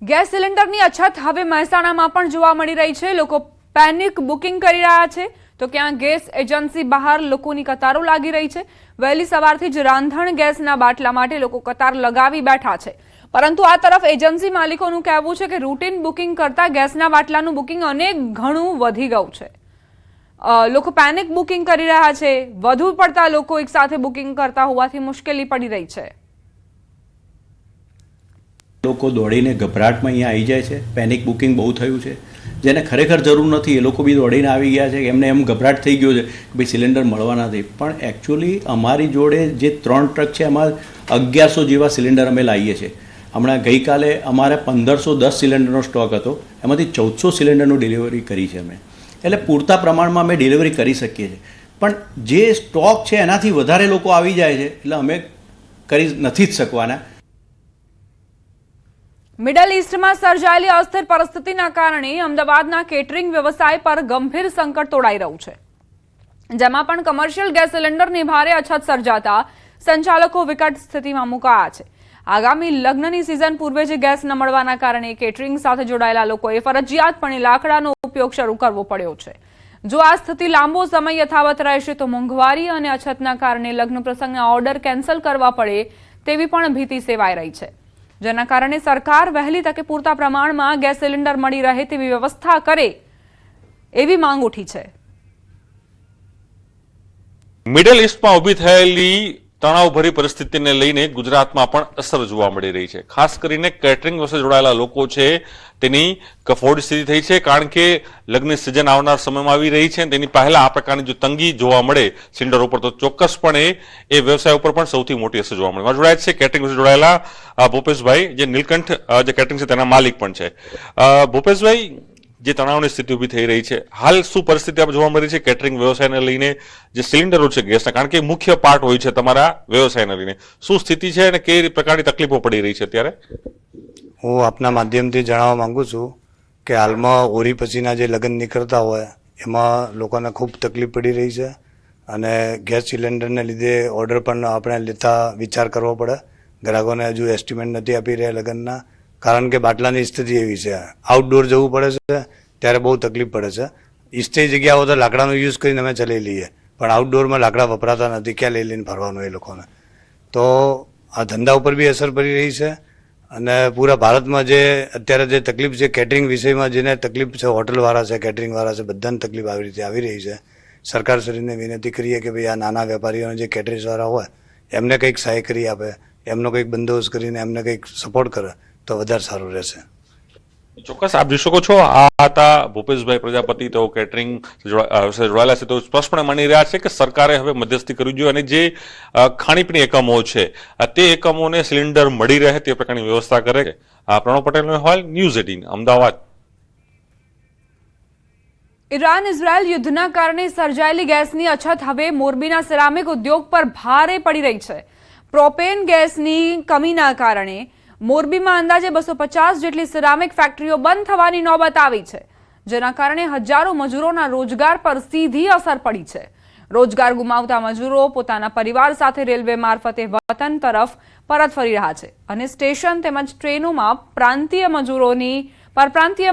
Gas સિલિન્ડરની અછત હવે મહેસાણામાં પણ જોવા મળી રહી છે। લોકો પેનિક બુકિંગ કરી રહ્યા છે તો ક્યાં ગેસ એજન્સી બહાર લોકોની કતારો લાગી રહી છે। વહેલી સવારથી જ રાંધણ ગેસના બાટલા માટે લોકો કતાર લગાવી બેઠા છે, પરંતુ આ તરફ એજન્સી માલિકોનું કહેવું છે કે રૂટીન બુકિંગ કરતા ગેસના બાટલાનું બુકિંગ અનેક ઘણું વધી ગયું છે। લોકો પેનિક બુકિંગ કરી રહ્યા છે, વધુ પડતા લોકો એક સાથે બુકિંગ કરતા હોવાથી મુશ્કેલી પડી રહી છે। લોકો દોડીને ગભરાટમાં અહીંયા આવી જાય છે। પેનિક બુકિંગ બહુ થયું છે, જેને ખરેખર જરૂર નથી એ લોકો બી દોડીને આવી ગયા છે। એમને એમ ગભરાટ થઈ ગયો છે કે ભાઈ સિલિન્ડર મળવા નથી, પણ એકચ્યુઅલી અમારી જોડે જે 3 ટ્રક છે એમાં 1100 જેવા સિલિન્ડર અમે લાવીએ છીએ। હમણાં ગઈકાલે અમારે 1510 સિલિન્ડરનો સ્ટોક હતો, એમાંથી 1400 સિલિન્ડરનું ડિલિવરી કરી છે અમે, એટલે પૂરતા પ્રમાણમાં અમે ડિલિવરી કરી શકીએ છીએ। પણ જે સ્ટોક છે એનાથી વધારે લોકો આવી જાય છે, એટલે અમે કરી નથી જ શકવાના। મિડલ ઈસ્ટમાં સર્જાયેલી અસ્થિર પરિસ્થિતિના કારણે અમદાવાદના કેટરિંગ વ્યવસાય પર ગંભીર સંકટ તોડાઈ રહ્યું છે, જેમાં પણ કમર્શિયલ ગેસ સિલિન્ડરની ભારે અછત સર્જાતા સંચાલકો વિકટ સ્થિતિમાં મુકાયા છે। આગામી લગ્નની સિઝન પૂર્વે જ ગેસ ન મળવાના કારણે કેટરિંગ સાથે જોડાયેલા લોકોએ ફરજિયાતપણે લાકડાનો ઉપયોગ શરૂ કરવો પડ્યો છે। જો આ સ્થિતિ લાંબો સમય યથાવત રહેશે તો મોંઘવારી અને અછતના કારણે લગ્ન પ્રસંગના ઓર્ડર કેન્સલ કરવા પડે તેવી પણ ભીતિ સેવાઈ રહી છે, જેના કારણે સરકાર વહેલી તકે પૂરતા પ્રમાણમાં ગેસ સિલિન્ડર મળી રહે તેવી વ્યવસ્થા કરે એવી માંગ ઉઠી છે। મિડલ ઈસ્ટમાં ઊભી થયેલી તણાવભરી પરિસ્થિતિને લઈને ગુજરાતમાં પણ અસર જોવા મળી રહી છે। ખાસ કરીને કેટરિંગ સાથે જોડાયેલા લોકો છે તેની કફોડી સ્થિતિ થઈ છે, કારણ કે લગ્નની સિઝન આવનાર સમયમાં આવી રહી છે। તેની પહેલા આ પ્રકારની જો તંગી જોવા મળે સિલિન્ડર ઉપર તો ચોક્કસપણે એ વ્યવસાય ઉપર પણ સૌથી મોટી અસર જોવા મળે। જોડાયા છે કેટરિંગ સાથે જોડાયેલા ભૂપેશભાઈ, જે નીલકંઠ જે કેટરિંગ છે તેના માલિક પણ છે। ભૂપેશભાઈ, જે તણાવની સ્થિતિ ઊભી થઈ રહી છે, હાલ શું પરિસ્થિતિ આપ જોવા મળી છે કેટરિંગ વ્યવસાયને લઈને? જે સિલિન્ડરો છે ગેસના, કારણ કે મુખ્ય પાર્ટ હોય છે તમારા વ્યવસાયને લઈને, શું સ્થિતિ છે અને કઈ પ્રકારની તકલીફો પડી રહી છે અત્યારે? હું આપના માધ્યમથી જણાવવા માંગુ છું કે હાલમાં હોળી પછીના જે લગ્ન નીકળતા હોય એમાં લોકોને ખૂબ તકલીફ પડી રહી છે, અને ગેસ સિલિન્ડરને લીધે ઓર્ડર પણ આપણે લેતા વિચાર કરવો પડે। ગ્રાહકોને હજુ એસ્ટિમેટ નથી આપી રહ્યા લગ્નના, કારણ કે બાટલાની સ્થિતિ એવી છે। આઉટડોર જવું પડે છે ત્યારે બહુ તકલીફ પડે છે। ઇસ્ટે જગ્યાઓ તો લાકડાનો યુઝ કરીને અમે ચલાવી લઈએ, પણ આઉટડોરમાં લાકડા વપરાતા નથી, ક્યાં લઈ લઈને ફરવાનું એ લોકોને। તો આ ધંધા ઉપર બી અસર પડી રહી છે, અને પૂરા ભારતમાં જે અત્યારે જે તકલીફ છે કેટરિંગ વિષયમાં, જેને તકલીફ છે હોટલવાળા છે, કેટરિંગવાળા છે, બધાને તકલીફ આવી રીતે આવી રહી છે। સરકારશ્રીને વિનંતી કરીએ કે ભાઈ આ નાના વેપારીઓને જે કેટરિંગ્સવાળા હોય એમને કંઈક સહાય કરી આપે, એમનો કંઈક બંદોબસ્ત કરીને એમને કંઈક સપોર્ટ કરે તો વધારે સારું રહેશે। ચોક્કસ આપ જોઈ શકો છો, આ હતા ભૂપેશભાઈ પ્રજાપતિ, તેઓ કેટરિંગ જોડાયેલા છે, તો સ્પષ્ટપણે માની રહ્યા છે કે સરકારે હવે મધ્યસ્થી કરવી જોઈએ અને જે ખાણીપીણી એકમો છે તે એકમોને સિલિન્ડર મળી રહે તે પ્રકારની વ્યવસ્થા કરે। પ્રણવ પટેલનો અહેવાલ, ન્યૂઝ 18 અમદાવાદ। ઈરાન ઇઝરાયલ યુદ્ધના કારણે સર્જાયેલી ગેસની અછત હવે મોરબીના સિરામિક ઉદ્યોગ પર ભારે પડી રહી છે। પ્રોપેન ગેસની કમીના કારણે મોરબીમાં અંદાજે 250 જેટલી સિરામિક ફેક્ટરીઓ બંધ થવાની નોબત આવી છે, જેના કારણે હજારો મજૂરોના રોજગાર પર સીધી અસર પડી છે। રોજગાર ગુમાવતા મજૂરો પોતાના પરિવાર સાથે રેલવે મારફતે વતન તરફ પરત ફરી રહ્યા છે, અને સ્ટેશન તેમજ ટ્રેનોમાં પરપ્રાંતીય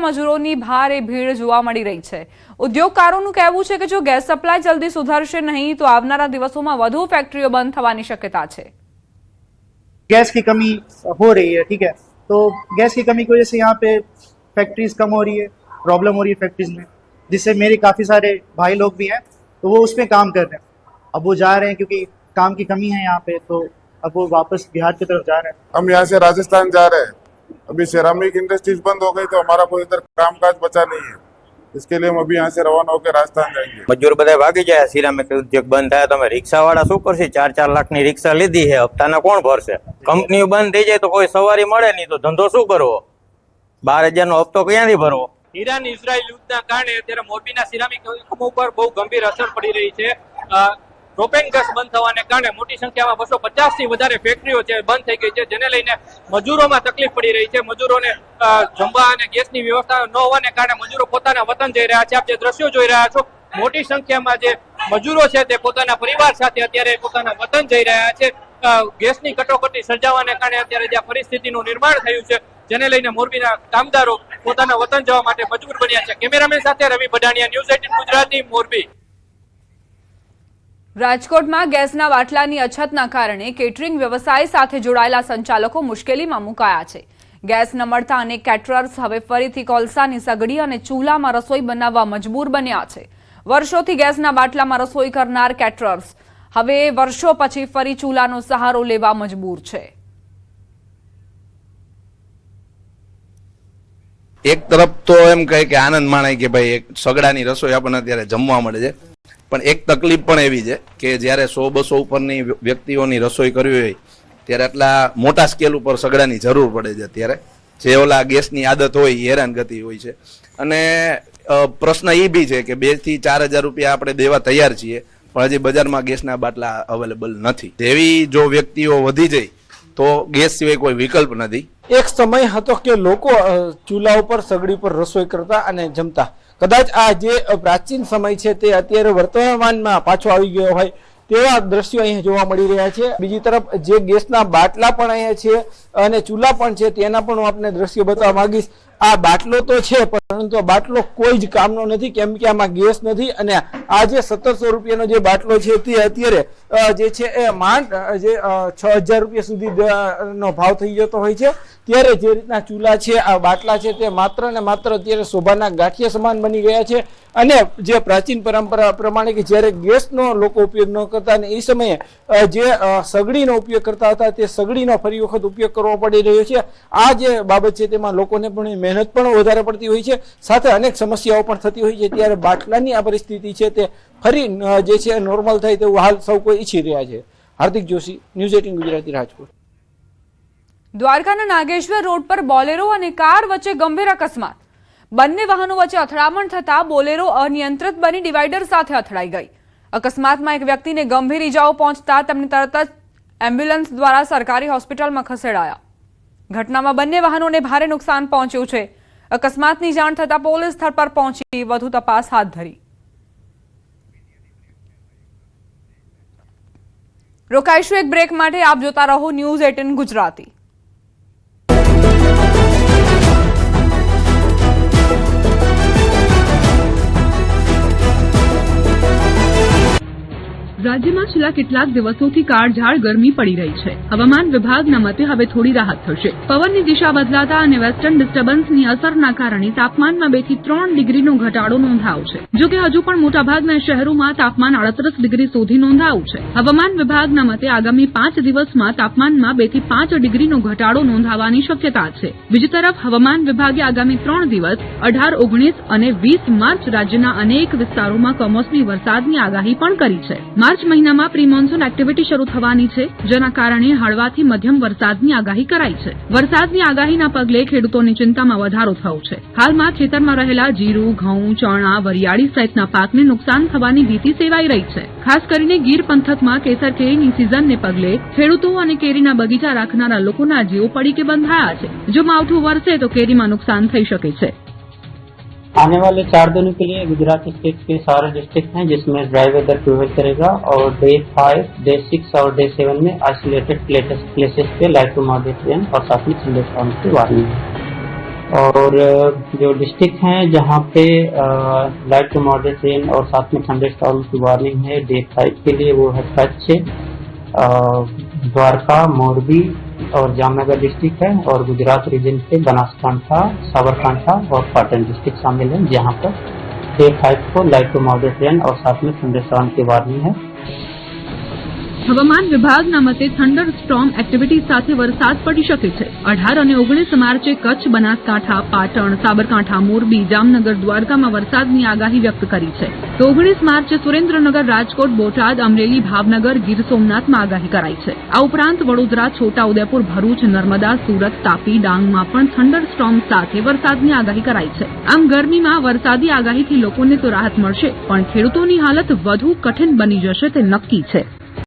મજૂરોની ભારે ભીડ જોવા મળી રહી છે। ઉદ્યોગકારોનું કહેવું છે કે જો ગેસ સપ્લાય જલ્દી સુધરશે નહીં તો આવનારા દિવસોમાં વધુ ફેક્ટરીઓ બંધ થવાની શક્યતા છે। गैस की कमी हो रही है, ठीक है, तो गैस की कमी की वजह से यहाँ पे फैक्ट्रीज कम हो रही है, प्रॉब्लम हो रही है फैक्ट्रीज में, जिससे मेरे काफ़ी सारे भाई लोग भी हैं तो वो उस पर काम कर रहे हैं। अब वो जा रहे हैं क्योंकि काम की कमी है यहाँ पे, तो अब वो वापस बिहार की तरफ जा रहे हैं। हम यहाँ से राजस्थान जा रहे हैं, अभी सेरामिक इंडस्ट्रीज बंद हो गई तो हमारा कोई इधर कामकाज बचा नहीं है, इसके लिए हम अभी यहाँ से रवाना होकर राजस्थान जाएंगे। मजदूर બધા ભાગી જાય, સિરામિક ઉદ્યોગ બંધ થાય તો અમે રિક્ષાવાળા શું કરશે? 4-4 લાખની રિક્ષા લીધી છે, હપ્તાના કોણ ભરશે? કંપનીઓ બંધ થઈ જાય તો કોઈ સવારી મળે નહીં તો ધંધો શું કરવો? 12,000 નો હપ્તો ક્યાંથી ભરવો? ઈરાન ઇઝરાયલ યુદ્ધના કારણે અત્યારે મોરબીના સિરામિક એકમો પર બહુ ગંભીર અસર પડી રહી છે। પ્રોપેન ગેસ બંધ થવાને કારણે મોટી સંખ્યામાં 250 થી વધારે ફેક્ટરીઓ છે બંધ થઈ ગઈ છે, જેને લઈને મજૂરોમાં તકલીફ પડી રહી છે। મજૂરોને જમવા અને ગેસની વ્યવસ્થા ન હોવાને કારણે મજૂરો પોતાના વતન જઈ રહ્યા છે। આપ જે દ્રશ્યો જોઈ રહ્યા છો, મોટી સંખ્યામાં જે મજૂરો છે તે પોતાના પરિવાર સાથે અત્યારે પોતાના વતન જઈ રહ્યા છે। ગેસની કટોકટી સર્જાવાને કારણે અત્યારે જે પરિસ્થિતિનું નિર્માણ થયું છે જેને લઈને મોરબીના કામદારો પોતાના વતન જવા માટે મજબૂર બન્યા છે. કેમેરામેન સાથે રવિ બડાણિયા, ન્યૂઝ 18 ગુજરાતી, મોરબી. રાજકોટમાં ગેસના બાટલાની અછતના કારણે કેટરિંગ વ્યવસાય સાથે જોડાયેલા સંચાલકો મુશ્કેલીમાં મુકાયા છે. ગેસ ન મળતા અનેક કેટરર્સ હવે ફરીથી કોલસાની સગડી અને ચૂલામાં રસોઈ બનાવવા મજબૂર બન્યા છે. વર્ષોથી ગેસના બાટલામાં રસોઈ કરનાર કેટરર્સ હવે વર્ષો પછી ફરી ચૂલાનો સહારો લેવા મજબૂર છે. એક તરફ તો એમ કહે કે આનંદ માણાય કે ભાઈ એક સગડાની રસોઈ આપણને અત્યારે જમવા મળે છે, પણ એક તકલીફ પણ એવી છે કે જ્યારે 100-200 ઉપરની વ્યક્તિઓની રસોઈ કરવી હોય ત્યારે આટલા મોટા સ્કેલ ઉપર સગડાની જરૂર પડે છે. અત્યારે જે ઓલા ગેસની આદત હોય એ હેરાનગતિ હોય છે. અને પ્રશ્ન એ બી છે કે 2,000 થી 4,000 રૂપિયા આપણે દેવા તૈયાર છીએ, પણ હજી બજારમાં ગેસના બાટલા અવેલેબલ નથી. એવી જો વ્યક્તિઓ વધી જાય તો ગેસ સિવાય કોઈ વિકલ્પ નથી. એક સમય હતો કે લોકો ચૂલા ઉપર સગડી પર રસોઈ કરતા અને જમતા. કદાચ આ જે પ્રાચીન સમય છે તે અત્યારે વર્તમાનમાં પાછો આવી ગયો હોય તેવા દ્રશ્યો અહીંયા જોવા મળી રહ્યા છે. બીજી તરફ જે ગેસના બાટલા પણ અહીંયા છે અને ચૂલા પણ છે તેના પણ હું આપને દ્રશ્યો બતાવવા માંગીશ. આ બાટલો તો છે પરંતુ આ બાટલો કોઈ જ કામનો નથી, કેમ કે આમાં ગેસ નથી. અને આ જે 1700 રૂપિયાનો જે બાટલો છે તે અત્યારે જે છે એ માંડ જે 6,000 રૂપિયા સુધી નો ભાવ થઈ જતો હોય છે. ત્યારે જે રીતના ચૂલા છે, આ બાટલા છે તે માત્ર ને માત્ર અત્યારે શોભાના ગાંઠિયા સમાન બની ગયા છે. અને જે પ્રાચીન પરંપરા પ્રમાણે કે જ્યારે ગેસનો લોકો ઉપયોગ ન કરતા અને એ સમયે જે સગડીનો ઉપયોગ કરતા હતા તે સગડીનો ફરી વખત ઉપયોગ કરવો પડી રહ્યો છે. આ જે બાબત છે તેમાં લોકોને પણ મહેનત પણ વધારે પડતી હોય છે, સાથે અનેક સમસ્યાઓ પણ થતી હોય છે. ત્યારે બાટલાની આ પરિસ્થિતિ છે તે ફરી જે છે નોર્મલ થાય તેવું હાલ સૌ કોઈ ઈચ્છી રહ્યા છે. હાર્દિક જોશી, ન્યૂઝ 18 ગુજરાતી, રાજકોટ. દ્વારકાના નાગેશ્વર રોડ પર બોલેરો અને કાર વચ્ચે ગંભીર અકસ્માત. બંને વાહનો વચ્ચે અથડામણ થતા બોલેરો અનિયંત્રિત બની ડિવાઈડર સાથે અથડાઈ ગઈ. અકસ્માતમાં એક વ્યક્તિને ગંભીર ઈજાઓ પહોંચતા તેમને તરત જ એમ્બ્યુલન્સ દ્વારા સરકારી હોસ્પિટલમાં ખસેડાયા. ઘટનામાં બંને વાહનોને ભારે નુકસાન પહોંચ્યું છે. અકસ્માતની જાણ થતા પોલીસ સ્થળ પર પહોંચી વધુ તપાસ હાથ ધરી. રોકાઈશું એક બ્રેક માટે. આપ જોતા રહો ન્યૂઝ 18 ગુજરાતી. રાજ્યમાં છેલ્લા કેટલાક દિવસોથી કાળઝાળ ગરમી પડી રહી છે. હવામાન વિભાગના મતે હવે થોડી રાહત થશે. પવનની દિશા બદલાતા અને વેસ્ટર્ન ડિસ્ટર્બન્સની અસરના કારણે તાપમાનમાં 2 થી 3 ડિગ્રીનો ઘટાડો નોંધાયો છે. જો કે હજુ પણ મોટાભાગના શહેરોમાં તાપમાન 38 ડિગ્રી સુધી નોંધાયું છે. હવામાન વિભાગના મતે આગામી 5 દિવસમાં તાપમાનમાં 2 થી 5 ડિગ્રીનો ઘટાડો નોંધાવાની શક્યતા છે. બીજી તરફ હવામાન વિભાગે આગામી 3 દિવસ 18, 19 અને 20 માર્ચ રાજ્યના અનેક વિસ્તારોમાં કમોસમી વરસાદની આગાહી પણ કરી છે. માર્ચ મહિનામાં પ્રી મોન્સૂન એક્ટિવિટી શરૂ થવાની છે, જેના કારણે હળવાથી મધ્યમ વરસાદની આગાહી કરાઈ છે. વરસાદની આગાહીના પગલે ખેડૂતોની ચિંતામાં વધારો થયો છે. હાલમાં ખેતરમાં રહેલા જીરું, ઘઉં, ચણા, વરિયાળી સહિતના પાકને નુકસાન થવાની ભીતિ સેવાઈ રહી છે. ખાસ કરીને ગીર પંથકમાં કેસર કેરીની સિઝનને પગલે ખેડૂતો અને કેરીના બગીચા રાખનારા લોકોના જીવ પડીકે બંધાયા છે. જો માવઠું વરસે તો કેરીમાં નુકસાન થઈ શકે છે. आने वाले 4 दिनों के लिए गुजरात स्टेट के सारे डिस्ट्रिक्ट हैं जिसमें ड्राई वेदर प्रिवेल करेगा और डे 5, डे 6 और डे 7 में आइसोलेटेड प्लेसेस पे लाइट टू मॉडरेट रेन और साथ में थंडरस्टॉर्म की वार्निंग है. और जो डिस्ट्रिक्ट हैं जहाँ पे लाइट टू मॉडरेट रेन और साथ में थंडरस्टॉर्म की वार्निंग है डे 5 के लिए वो है कच्छ, द्वारका, मोरबी और जामनगर डिस्ट्रिक्ट है. और गुजरात रीजन के बनासकांठा, साबरकांठा और पाटन डिस्ट्रिक्ट शामिल हैं जहाँ पर डे 5 को लाइट टू मॉडरेट रेन और साथ में थंडरस्टॉर्म की वार्निंग है. હવામાન વિભાગના મતે થંડર સ્ટોર્મ એક્ટિવિટી સાથે વરસાદ પડી શકે છે. 18 અને 19 માર્ચે કચ્છ, બનાસકાંઠા, પાટણ, સાબરકાંઠા, મોરબી, જામનગર, દ્વારકામાં વરસાદની આગાહી વ્યક્ત કરી છે. તો 19 માર્ચે સુરેન્દ્રનગર, રાજકોટ, બોટાદ, અમરેલી, ભાવનગર, ગીર સોમનાથમાં આગાહી કરાઈ છે. આ ઉપરાંત વડોદરા, છોટાઉદેપુર, ભરૂચ, નર્મદા, સુરત, તાપી, ડાંગમાં પણ થંડર સ્ટોર્મ સાથે વરસાદની આગાહી કરાઈ છે. આમ ગરમીમાં વરસાદી આગાહીથી લોકોને તો રાહત મળશે, પણ ખેડૂતોની હાલત વધુ કઠિન બની જશે તે નક્કી છે.